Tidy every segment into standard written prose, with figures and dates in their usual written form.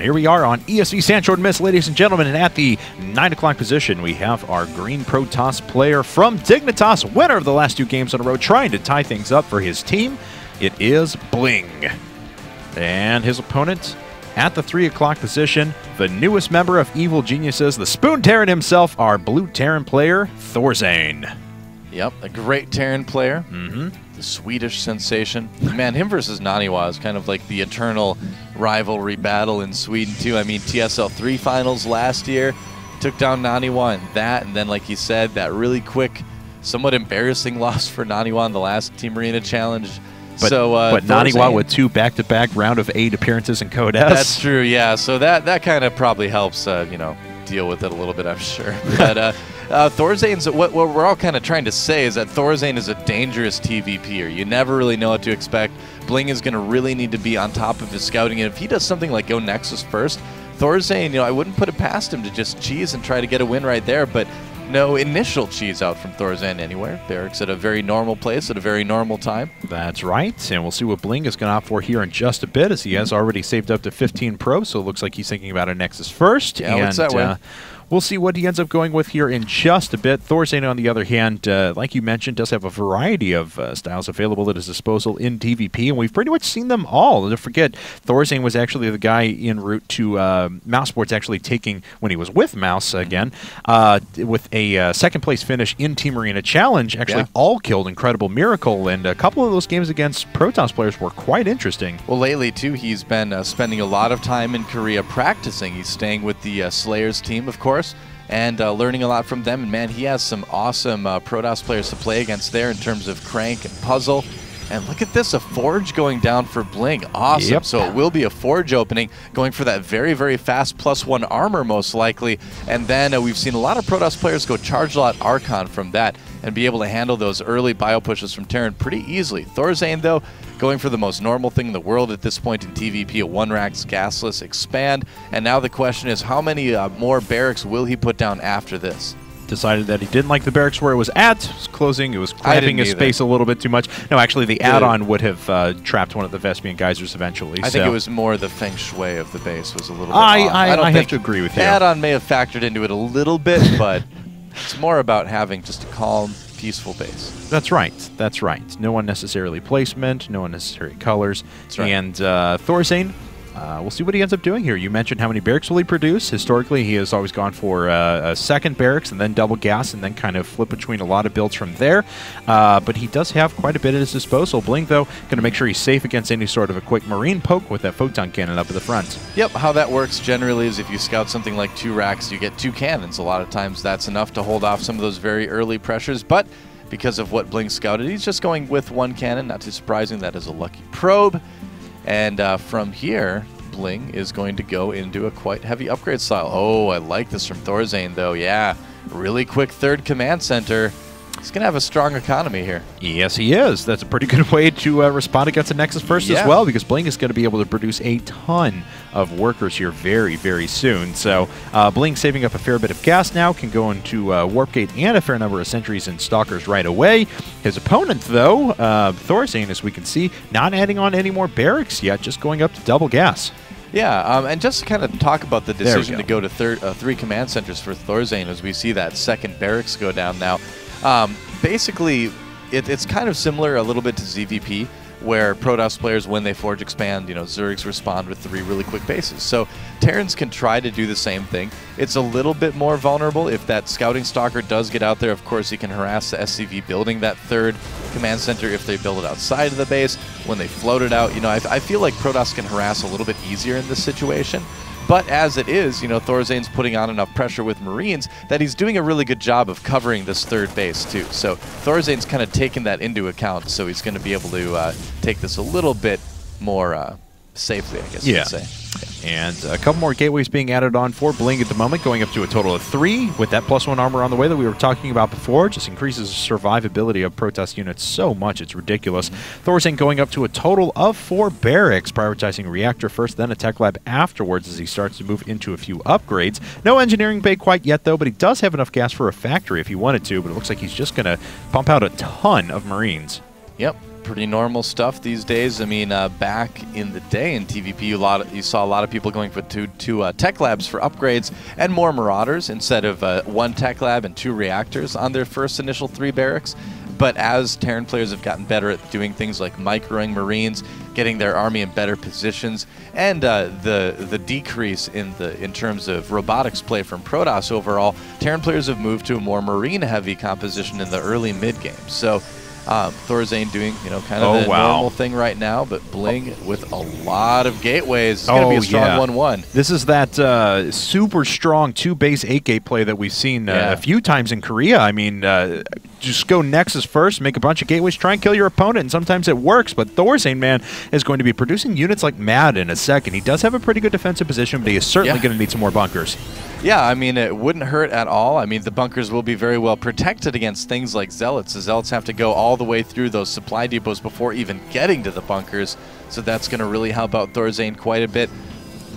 And here we are on ESV Sanshorn Miss, ladies and gentlemen, and at the 9 o'clock position, we have our green Protoss player from Dignitas, winner of the last 2 games in a row, trying to tie things up for his team. It is BlinG. And his opponent at the 3 o'clock position, the newest member of Evil Geniuses, the Spoon Terran himself, our blue Terran player, ThorZaIN. Yep, a great Terran player. The Swedish sensation. Man, him versus Naniwa is kind of like the eternal rivalry battle in Sweden, too. I mean, TSL3 finals last year took down Naniwa in that, and then, like you said, that really quick, somewhat embarrassing loss for Naniwa in the last Team Arena Challenge. But Naniwa with 2 back-to-back round of 8 appearances in Code S. That's true, yeah. So that kind of probably helps, you know, deal with it a little bit, I'm sure. But ThorZaIN's, what we're all kind of trying to say is that ThorZaIN is a dangerous TVPer. You never really know what to expect. BlinG is going to really need to be on top of his scouting, and if he does something like go Nexus first, ThorZaIN, you know, I wouldn't put it past him to just cheese and try to get a win right there, but no initial cheese out from ThorZaIN anywhere. Barracks at a very normal place at a very normal time. That's right, and we'll see what BlinG is going to opt for here in just a bit, as he has already saved up to 15 Pro, so it looks like he's thinking about a Nexus first. Yeah, and, that way. We'll see what he ends up going with here in just a bit. ThorZaIN, on the other hand, like you mentioned, does have a variety of styles available at his disposal in TVP, and we've pretty much seen them all. Don't forget, ThorZaIN was actually the guy en route to Mouse Sports actually taking, when he was with Mouse again, with a second-place finish in Team Arena Challenge, actually all killed Incredible Miracle, and a couple of those games against Protoss players were quite interesting. Well, lately, too, he's been spending a lot of time in Korea practicing. He's staying with the Slayers team, of course, and learning a lot from them. And man, he has some awesome Protoss players to play against there in terms of Crank and Puzzle. And look at this, a Forge going down for BlinG. Awesome. Yep. So it will be a Forge opening, going for that very, very fast +1 armor most likely. And then we've seen a lot of Protoss players go Charge Lot Archon from that and be able to handle those early bio pushes from Terran pretty easily. ThorZaIN, though, going for the most normal thing in the world at this point in TVP, a 1-Rax Gasless Expand. And now the question is, how many more barracks will he put down after this? Decided that he didn't like the barracks where it was at. It was closing. It was clamping his space a little bit too much. No, actually, the add-on would have trapped one of the Vespian geysers eventually. I think it was more the feng shui of the base was a little bit I have to agree with you. Add-on may have factored into it a little bit, but it's more about having just a calm, peaceful base. That's right. That's right. No unnecessarily placement, no unnecessary colors. That's right. And ThorZaIN, we'll see what he ends up doing here. You mentioned how many barracks will he produce. Historically, he has always gone for a second barracks and then double gas and then kind of flip between a lot of builds from there. But he does have quite a bit at his disposal. BlinG, though, going to make sure he's safe against any sort of a quick marine poke with that photon cannon up at the front. Yep, how that works generally is if you scout something like 2 racks, you get 2 cannons. A lot of times that's enough to hold off some of those very early pressures, but because of what BlinG scouted, he's just going with 1 cannon. Not too surprising, that is a lucky probe. And from here, BlinG is going to go into a quite heavy upgrade style. Oh, I like this from ThorZaIN, though. Yeah, really quick 3rd command center. He's going to have a strong economy here. Yes, he is. That's a pretty good way to respond against the Nexus first as well, because BlinG is going to be able to produce a ton of workers here very, very soon. So BlinG saving up a fair bit of gas now, can go into Warp Gate and a fair number of sentries and stalkers right away. His opponent, though, ThorZaIN, as we can see, not adding on any more barracks yet, just going up to double gas. Yeah, and just to kind of talk about the decision to go to 3 command centers for ThorZaIN as we see that 2nd barracks go down now. Basically, it's kind of similar a little bit to ZVP, where Protoss players, when they Forge Expand, you know, Zergs respond with 3 really quick bases. So Terrans can try to do the same thing. It's a little bit more vulnerable. If that Scouting Stalker does get out there, of course, he can harass the SCV building that 3rd command center if they build it outside of the base. When they float it out, you know, I feel like Protoss can harass a little bit easier in this situation. But as it is, you know, ThorZaIN's putting on enough pressure with Marines that he's doing a really good job of covering this 3rd base, too. So ThorZaIN's kind of taken that into account, so he's going to be able to take this a little bit more safely, I guess you could say. And a couple more gateways being added on for BlinG at the moment, going up to a total of 3 with that +1 armor on the way that we were talking about before. Just increases the survivability of Protoss units so much, it's ridiculous. ThorZaIN going up to a total of 4 barracks, prioritizing Reactor first, then a Tech Lab afterwards as he starts to move into a few upgrades. No engineering bay quite yet, though, but he does have enough gas for a factory if he wanted to, but it looks like he's just going to pump out a ton of Marines. Yep. Pretty normal stuff these days. I mean, back in the day in TVP, you saw a lot of people going for two tech labs for upgrades and more Marauders instead of 1 tech lab and 2 reactors on their first initial 3 barracks. But as Terran players have gotten better at doing things like microing Marines, getting their army in better positions, and the decrease in terms of robotics play from Protoss overall, Terran players have moved to a more Marine-heavy composition in the early mid-game. So ThorZaIN doing, kind of the normal thing right now, but BlinG with a lot of gateways. It's going to be a strong 1-1. This is that super strong 2-base 8-gate play that we've seen a few times in Korea. I mean, just go Nexus first, make a bunch of gateways, try and kill your opponent, and sometimes it works, but ThorZaIN, man, is going to be producing units like mad in a second. He does have a pretty good defensive position, but he is certainly going to need some more bunkers. Yeah, I mean, it wouldn't hurt at all. I mean, the bunkers will be very well protected against things like Zealots. The Zealots have to go all the way through those supply depots before even getting to the bunkers, so that's going to really help out ThorZaIN quite a bit.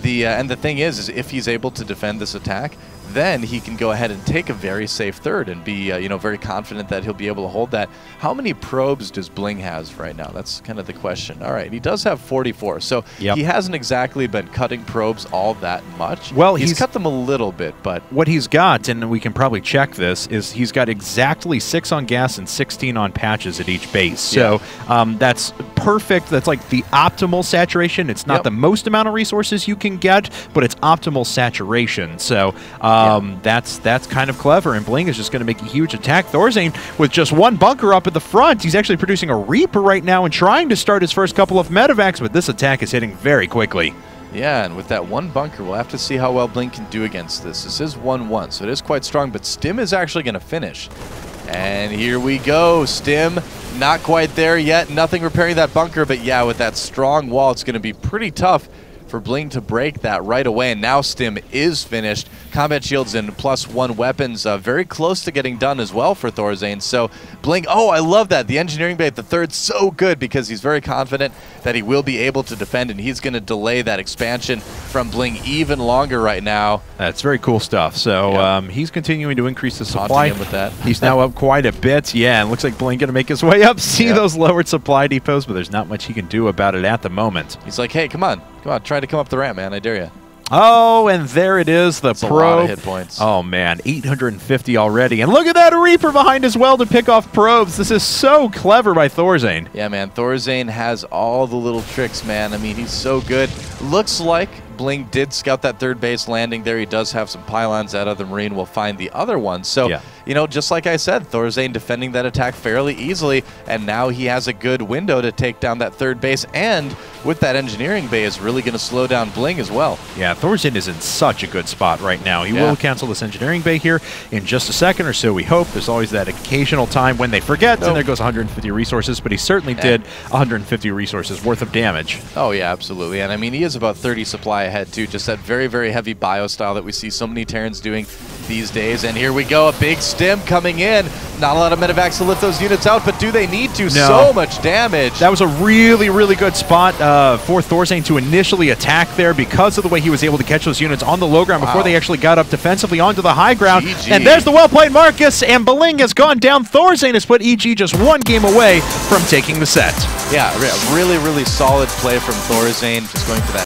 And the thing is if he's able to defend this attack, then he can go ahead and take a very safe third and be, very confident that he'll be able to hold that. How many probes does BlinG has right now? That's kind of the question. All right, he does have 44, so he hasn't exactly been cutting probes all that much. Well, he's cut them a little bit, but what he's got, and we can probably check this, is he's got exactly 6 on gas and 16 on patches at each base. So that's perfect. That's like the optimal saturation. It's not the most amount of resources you can get, but it's optimal saturation. So that's kind of clever, and BlinG is just going to make a huge attack. ThorZaIN with just 1 bunker up at the front. He's actually producing a Reaper right now and trying to start his first couple of medevacs, but this attack is hitting very quickly. Yeah, and with that 1 bunker, we'll have to see how well BlinG can do against this. This is 1-1, so it is quite strong, but Stim is actually going to finish. And here we go. Stim, not quite there yet. Nothing repairing that bunker, but yeah, with that strong wall, it's going to be pretty tough for BlinG to break that right away, and now Stim is finished. Combat shields and +1 weapons very close to getting done as well for ThorZaIN. So BlinG, I love that. The engineering bay at the third's so good because he's very confident that he will be able to defend, and he's going to delay that expansion from BlinG even longer right now. That's very cool stuff. So he's continuing to increase the supply. With that. He's now up quite a bit. Yeah, and looks like BlinG going to make his way up. See those lowered supply depots, but there's not much he can do about it at the moment. He's like, hey, come on, try to come up the ramp, man. I dare you. Oh, and there it is, the probe. A lot of hit points. Oh, man, 850 already. And look at that Reaper behind as well to pick off probes. This is so clever by ThorZaIN. Yeah, man, ThorZaIN has all the little tricks, man. I mean, he's so good. Looks like BlinG did scout that 3rd base landing there. He does have some pylons. That other Marine will find the other one. So, just like I said, ThorZaIN defending that attack fairly easily, and now he has a good window to take down that 3rd base, and with that engineering bay is really going to slow down BlinG as well. Yeah, ThorZaIN is in such a good spot right now. He will cancel this engineering bay here in just a second or so, we hope. There's always that occasional time when they forget, and there goes 150 resources, but he certainly did 150 resources worth of damage. Oh, yeah, absolutely. And I mean, he is about 30 supply ahead, too. Just that very, very heavy bio style that we see so many Terrans doing these days. And here we go, a big Stim coming in. Not a lot of medevacs to lift those units out, but do they need to? No. So much damage. That was a really, really good spot for ThorZaIN to initially attack there because of the way he was able to catch those units on the low ground before they actually got up defensively onto the high ground. GG. And there's the well-played Marcus, and BlinG has gone down. ThorZaIN has put EG just 1 game away from taking the set. Yeah, really, really solid play from ThorZaIN, just going for that